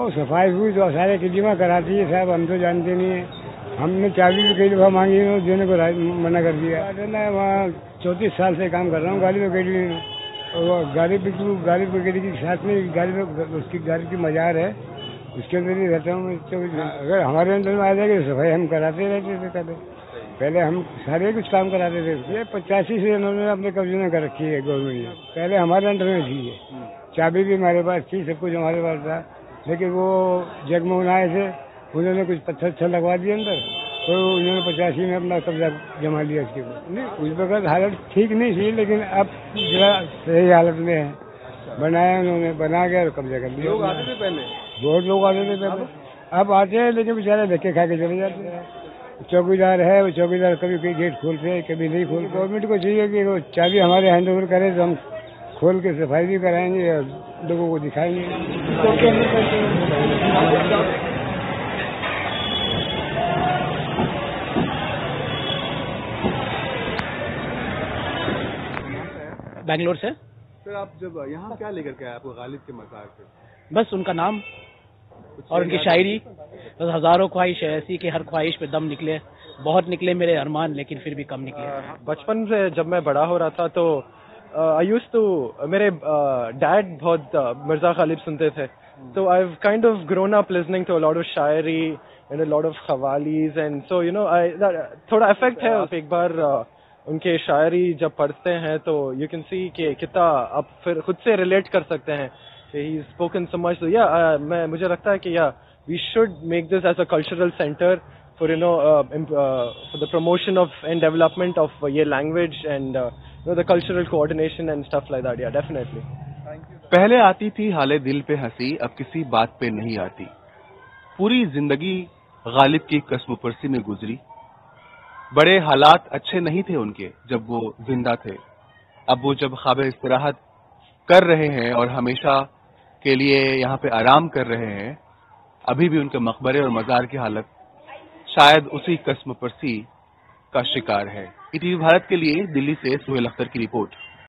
और सफाई हुई तो सारे किलीमा कराती है साहब, हम तो जानते नहीं है। हमने चाबी भी कई दफा मांगी है, देने को मना कर दिया। मैं वहाँ 34 साल से काम कर रहा हूँ गाड़ी में कहीं, और गाड़ी बिक्री के साथ में गाड़ी में उसकी गाड़ी की मजार है, उसके अंदर ही रहता हूँ मैं। तो अगर हमारे अंदर में आ जाएगी तो सफाई हम कराते रहते थे। पहले हम सारे कुछ काम कराते थे। ये 85 से इन्होंने अपने कब्जे में कर रखी है गवर्नमेंट ने। पहले हमारे अंडर में थी ये, चाबी भी हमारे पास थी, सब कुछ हमारे पास था। लेकिन वो जगमोहन आए थे, उन्होंने कुछ पत्थर लगवा दिए अंदर, तो उन्होंने 85 में अपना कब्जा जमा लिया उसके ऊपर। नहीं, उस वक्त हालत ठीक नहीं थी, लेकिन अब जरा सही हालत में है। बनाया उन्होंने, बना के और कब्जा कर लिया। लोग आते थे पहले, बहुत लोग आते थे पहले, अब आते हैं लेकिन बेचारे धक्के खा के चले जाते हैं। चौकीदार है, वो चौकीदार कभी कभी गेट खोलते हैं, कभी नहीं खोलते। गवर्नमेंट को चाहिए कि वो चाबी हमारे हैंड ओवर करे तो हम खोल के सफाई भी कराएंगे और लोगों को दिखाएंगे। बैंगलोर से। फिर आप जब यहाँ क्या लेकर के आए आपको गालिब के मज़ार पे? बस उनका नाम और उनकी शायरी। बस हजारों ख्वाहिश है ऐसी कि हर ख्वाहिश पे दम निकले। बहुत निकले मेरे अरमान, लेकिन फिर भी कम निकले। बचपन से जब मैं बड़ा हो रहा था तो आई यूज्ड टू, मेरे डैड बहुत मिर्जा गालिब सुनते थे, तो I have kind of grown up listening to a lot of shayari and a lot of qawwalis, and so you know I थोड़ा इफेक्ट है। एक बार उनके शायरी जब पढ़ते हैं तो यू कैन सी कि कितना आप फिर खुद से रिलेट कर सकते हैं। ही स्पोकन सो मच, मैं मुझे लगता है कि we should make this as a cultural centre for for the promotion of and development of ये language and the cultural coordination and stuff like that. Yeah, definitely. पहले आती थी हाले दिल पे हंसी, अब किसी बात पे नहीं आती। पूरी जिंदगी गालिब की कस्म परसी में गुजरी। बड़े हालात अच्छे नहीं थे उनके जब वो जिंदा थे। अब वो जब ख्वाब इस्तराहत कर रहे हैं और हमेशा के लिए यहाँ पे आराम कर रहे हैं, अभी भी उनके मकबरे और मजार की हालत शायद उसी कस्म परसी का शिकार है। ईटीवी भारत के लिए दिल्ली से सुहेल अख्तर की रिपोर्ट।